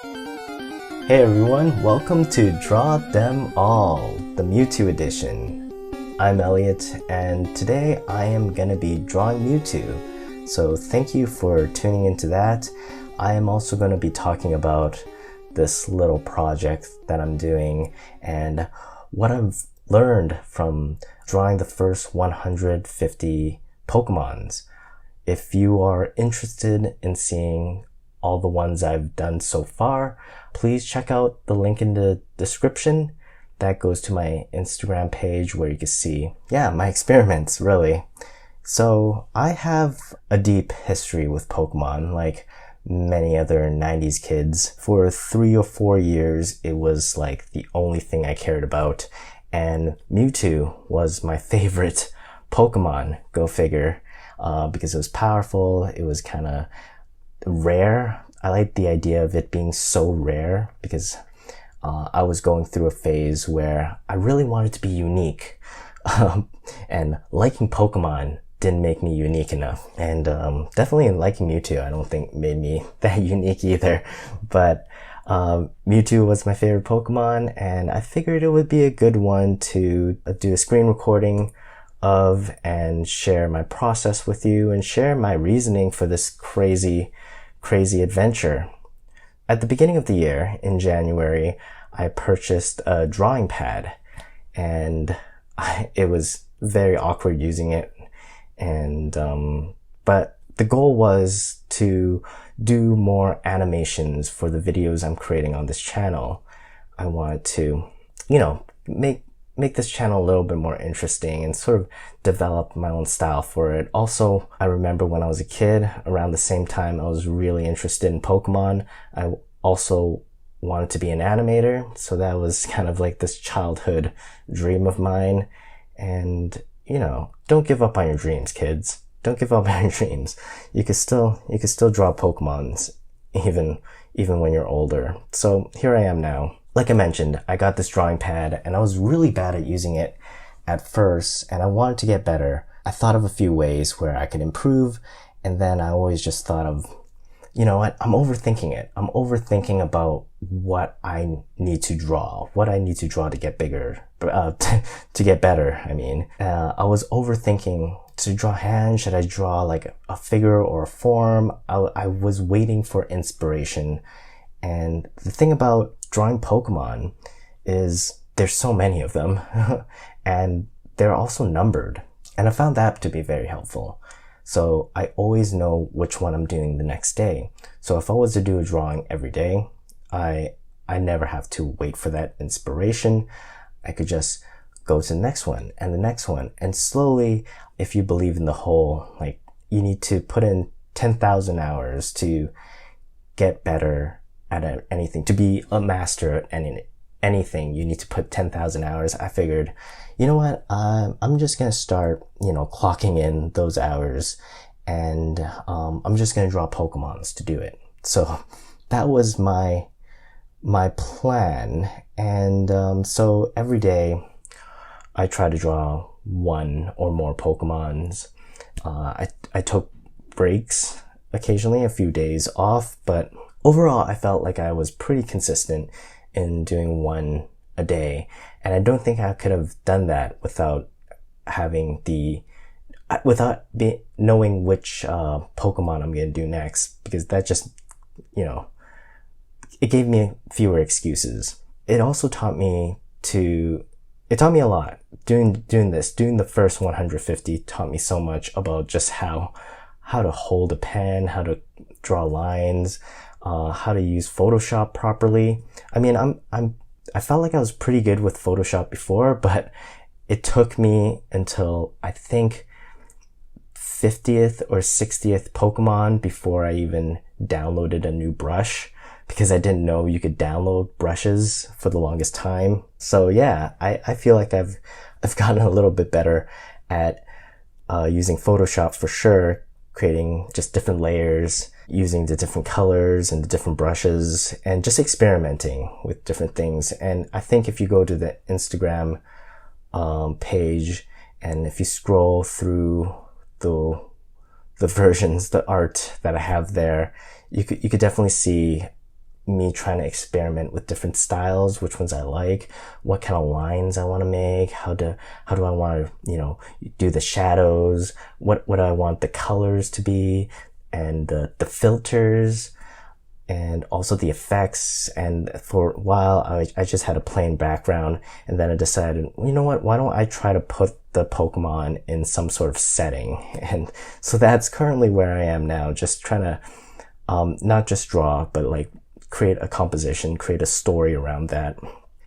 Hey everyone, welcome to Draw Them All, the Mewtwo edition. I'm Elliot, and today I am gonna be drawing Mewtwo, so thank you for tuning into that. I am also gonna be talking about this little project that I'm doing and what I've learned from drawing the first 150 Pokémons. If you are interested in seeing all the ones I've done so far, please check out the link in the description. That goes to my Instagram page where you can see, my experiments, really. So I have a deep history with Pokemon, like many other 90s kids. For 3 or 4 years, it was like the only thing I cared about. And Mewtwo was my favorite Pokemon, go figure, because it was powerful, it was kind of rare. I like the idea of it being so rare because I was going through a phase where I really wanted to be unique. And liking Pokemon didn't make me unique enough. And definitely liking Mewtwo, I don't think made me that unique either. But Mewtwo was my favorite Pokemon, and I figured it would be a good one to do a screen recording of and share my process with you and share my reasoning for this crazy adventure. At the beginning of the year, in January, I purchased a drawing pad, and it was very awkward using it. And but the goal was to do more animations for the videos I'm creating on this channel. I wanted to, make this channel a little bit more interesting and sort of develop my own style for it. Also, I remember when I was a kid, around the same time I was really interested in Pokemon, I also wanted to be an animator. So that was kind of like this childhood dream of mine. And, don't give up on your dreams, kids. Don't give up on your dreams. You could still draw Pokemons even when you're older. So here I am now. Like I mentioned, I got this drawing pad and I was really bad at using it at first, and I wanted to get better. I thought of a few ways where I could improve, and then I always just thought of, you know what, I'm overthinking it. I'm overthinking about what I need to draw to get bigger, to get better, I mean. I was overthinking, to draw hands, should I draw like a figure or a form? I was waiting for inspiration. And the thing about drawing Pokemon is there's so many of them and they're also numbered. And I found that to be very helpful. So I always know which one I'm doing the next day. So if I was to do a drawing every day, I never have to wait for that inspiration. I could just go to the next one and the next one. And slowly, if you believe in the whole, like, you need to put in 10,000 hours to get better at anything, to be a master at anything, you need to put 10,000 hours. I figured, you know what, I'm just gonna start, clocking in those hours, and I'm just gonna draw Pokemons to do it. So that was my plan. And so every day I try to draw one or more Pokemons. I took breaks occasionally, a few days off, but overall, I felt like I was pretty consistent in doing one a day. And I don't think I could have done that without knowing which Pokemon I'm going to do next, because that just, it gave me fewer excuses. It also taught me a lot. Doing the first 150 taught me so much about just how to hold a pen, how to draw lines, how to use Photoshop properly. I mean, I felt like I was pretty good with Photoshop before, but it took me until I think 50th or 60th Pokemon before I even downloaded a new brush, because I didn't know you could download brushes for the longest time. So yeah, I feel like I've gotten a little bit better at using Photoshop for sure, creating just different layers, using the different colors and the different brushes, and just experimenting with different things. And I think if you go to the Instagram page, and if you scroll through the versions, the art that I have there, you could definitely see me trying to experiment with different styles, which ones I like, what kind of lines I want to make, how do I want to, do the shadows, what I want the colors to be, and the filters, and also the effects. And for a while, I just had a plain background, and then I decided, you know what, why don't I try to put the Pokemon in some sort of setting? And so that's currently where I am now, just trying to not just draw, but like create a composition, create a story around that.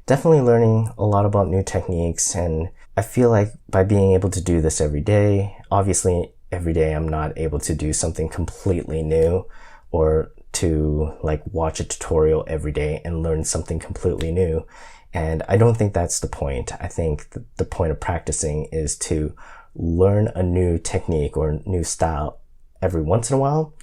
Definitely learning a lot about new techniques, and I feel like by being able to do this every day, obviously every day I'm not able to do something completely new, or to like watch a tutorial every day and learn something completely new. And I don't think that's the point. I think the point of practicing is to learn a new technique or new style every once in a while,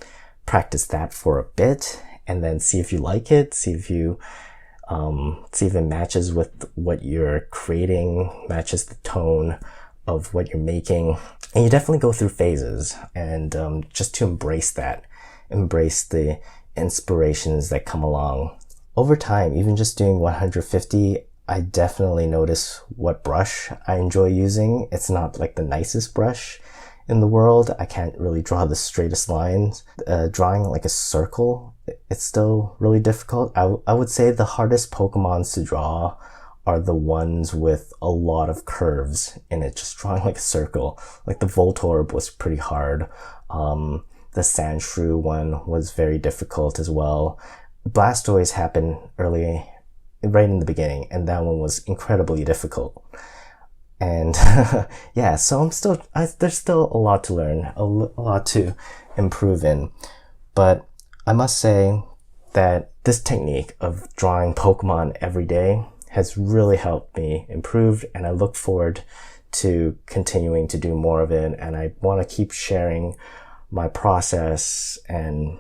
practice that for a bit, and then see if you like it, see if it matches with what you're creating, matches the tone of what you're making. And you definitely go through phases, and just to embrace that, embrace the inspirations that come along. Over time, even just doing 150, I definitely notice what brush I enjoy using. It's not like the nicest brush in the world. I can't really draw the straightest lines. Drawing like a circle, it's still really difficult. I would say the hardest Pokemons to draw are the ones with a lot of curves in it. Just drawing like a circle. Like the Voltorb was pretty hard. The Sandshrew one was very difficult as well. Blastoise happened early, right in the beginning, and that one was incredibly difficult. And yeah, so there's still a lot to learn, a lot to improve in. But I must say that this technique of drawing Pokemon every day has really helped me improve, and I look forward to continuing to do more of it. And I want to keep sharing my process and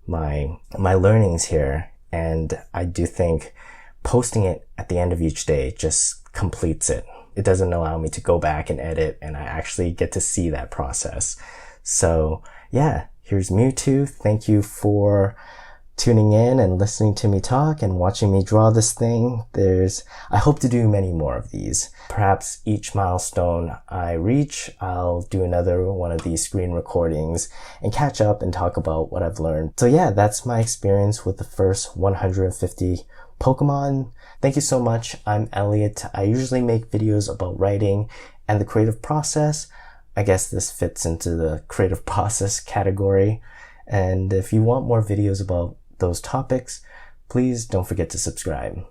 my learnings here. And I do think posting it at the end of each day just completes it. It doesn't allow me to go back and edit, and I actually get to see that process. So yeah, here's Mewtwo. Thank you for tuning in and listening to me talk and watching me draw this thing. I hope to do many more of these. Perhaps each milestone I reach, I'll do another one of these screen recordings and catch up and talk about what I've learned. So yeah, that's my experience with the first 150 Pokemon. Thank you so much. I'm Elliot. I usually make videos about writing and the creative process. I guess this fits into the creative process category. And if you want more videos about those topics, please don't forget to subscribe.